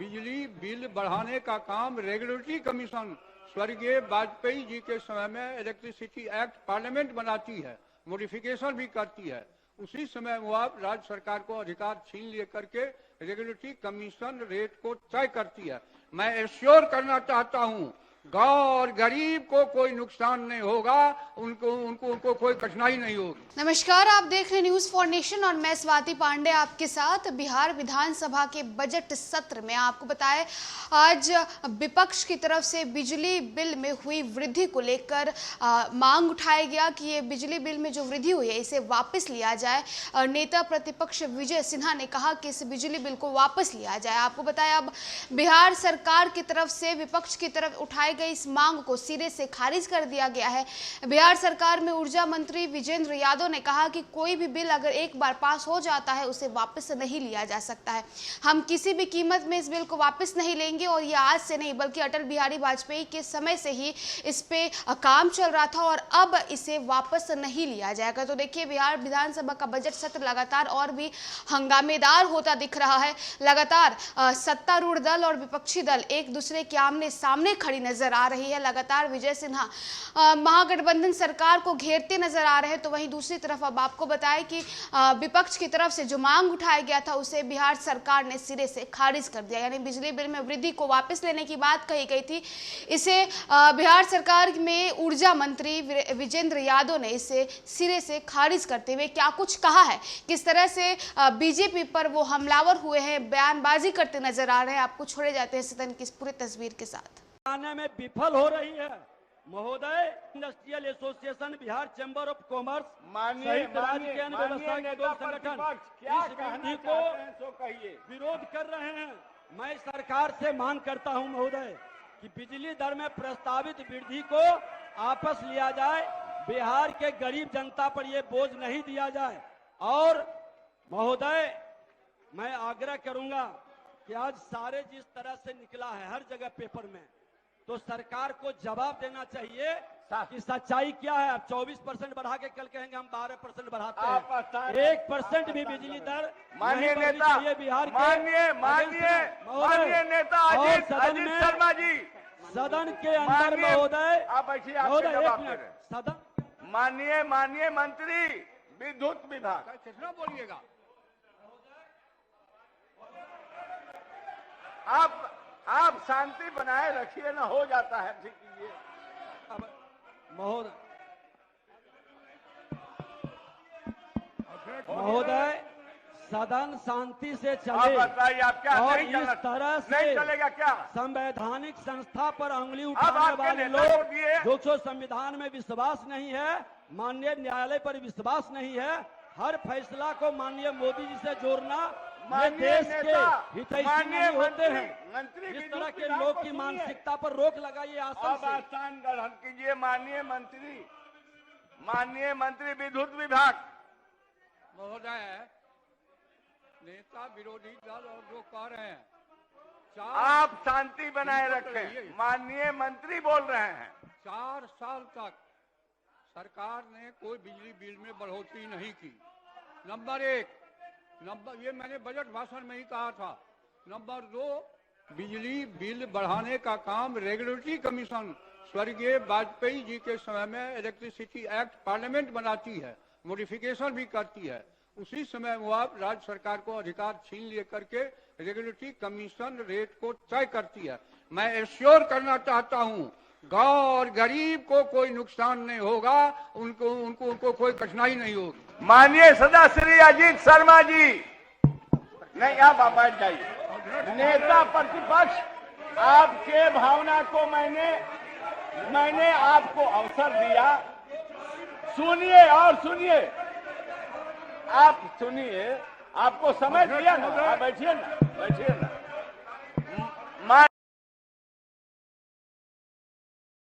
बिजली बिल बढ़ाने का काम रेगुलेटरी कमीशन स्वर्गीय वाजपेयी जी के समय में इलेक्ट्रिसिटी एक्ट पार्लियामेंट बनाती है, मॉडिफिकेशन भी करती है। उसी समय वो आप राज्य सरकार को अधिकार छीन ले करके रेगुलेटरी कमीशन रेट को तय करती है। मैं एश्योर करना चाहता हूं गांव और गरीब को कोई नुकसान नहीं होगा, उनको कोई कठिनाई नहीं होगी। नमस्कार, आप देख रहे हैं न्यूज फॉर नेशन और मैं स्वाति पांडे आपके साथ। बिहार विधानसभा के बजट सत्र में आपको बताएं, आज विपक्ष की तरफ से बिजली बिल में हुई वृद्धि को लेकर मांग उठाया गया कि ये बिजली बिल में जो वृद्धि हुई है इसे वापस लिया जाए। नेता प्रतिपक्ष विजय सिन्हा ने कहा कि इस बिजली बिल को वापस लिया जाए। आपको बताएं, अब बिहार सरकार की तरफ से विपक्ष की तरफ उठाए गई इस मांग को सिरे से खारिज कर दिया गया है। बिहार सरकार में ऊर्जा मंत्री विजेंद्र यादव ने कहा कि कोई भी बिल अगर एक बार पास हो जाता है उसे वापस नहीं लिया जा सकता है। हम किसी भी कीमत में इस बिल को वापस नहीं लेंगे और ये आज से नहीं बल्कि अटल बिहारी वाजपेयी के समय से ही इस पे काम चल रहा था और अब इसे वापस नहीं लिया जाएगा। तो देखिए, बिहार विधानसभा का बजट सत्र लगातार और भी हंगामेदार होता दिख रहा है। लगातार सत्तारूढ़ दल और विपक्षी दल एक दूसरे के आमने सामने खड़ी नजर आ रही है। लगातार विजय सिन्हा महागठबंधन सरकार को घेरते नजर आ रहे हैं। तो वहीं दूसरी तरफ अब आपको बताएं कि विपक्ष की तरफ से जो मांग उठाया गया था उसे बिहार सरकार ने सिरे से खारिज कर दिया। यानी बिजली बिल में वृद्धि को वापस लेने की बात कही गई थी, इसे बिहार सरकार में ऊर्जा मंत्री विजेंद्र यादव ने इसे सिरे से खारिज करते हुए क्या कुछ कहा है, किस तरह से बीजेपी पर वो हमलावर हुए हैं, बयानबाजी करते नजर आ रहे हैं। आपको छोड़े जाते हैं सदन की इस पूरी तस्वीर के साथ। आने में विफल हो रही है महोदय। Industrial association, Bihar chamber of commerce सहित राज्य के अन्य व्यवस्था के दो संगठन इस वृद्धि को विरोध कर रहे हैं। मैं सरकार से मांग करता हूं महोदय कि बिजली दर में प्रस्तावित वृद्धि को वापस लिया जाए, बिहार के गरीब जनता पर यह बोझ नहीं दिया जाए। और महोदय, मैं आग्रह करूंगा कि आज सारे जिस तरह से निकला है हर जगह पेपर में, तो सरकार को जवाब देना चाहिए कि सच्चाई क्या है। अब 24% बढ़ा के कल कहेंगे हम 12% बढ़ाते हैं। 1% भी बिजली दर माननीय नेता बिहार के माननीय नेता अजीत शर्मा जी, सदन के अंदर महोदय, आप बैठिए, सदन माननीय मंत्री विद्युत विभाग कितना बोलिएगा आप शांति बनाए रखिए ना, हो जाता है, ठीक कीजिए। अब महोदय सदन शांति से चले। बताइए, आप क्या और नहीं इस तरह से नहीं चलेगा क्या? संवैधानिक संस्था पर अंगुली उठाने वाले लोग जो संविधान में विश्वास नहीं है, माननीय न्यायालय पर विश्वास नहीं है, हर फैसला को माननीय मोदी जी से जोड़ना, ये देश के हितैषी नहीं होते हैं। इस तरह के लोग की मानसिकता पर रोक लगाइए। आसान ग्रहण कीजिए। माननीय मंत्री विद्युत विभाग महोदय, नेता विरोधी दल और जो कह रहे हैं, आप शांति बनाए रखें। माननीय मंत्री बोल रहे हैं 4 साल तक सरकार ने कोई बिजली बिल में बढ़ोतरी नहीं की। नंबर 1, ये मैंने बजट भाषण में ही कहा था। नंबर 2, बिजली बिल बढ़ाने का काम रेगुलेटरी कमीशन स्वर्गीय वाजपेयी जी के समय में इलेक्ट्रिसिटी एक्ट पार्लियामेंट बनाती है, मॉडिफिकेशन भी करती है। उसी समय वो आप राज्य सरकार को अधिकार छीन ले करके रेगुलेटरी कमीशन रेट को तय करती है। मैं एश्योर करना चाहता हूं गांव और गरीब को कोई नुकसान नहीं होगा, उनको कोई कठिनाई नहीं होगी। माननीय सदस्य श्री अजीत शर्मा जी, नहीं आप बैठ जाइए। नेता प्रतिपक्ष, आपके भावना को मैंने आपको अवसर दिया। सुनिए और सुनिए, आप सुनिए, आपको समय दिया ना, बैठिए ना।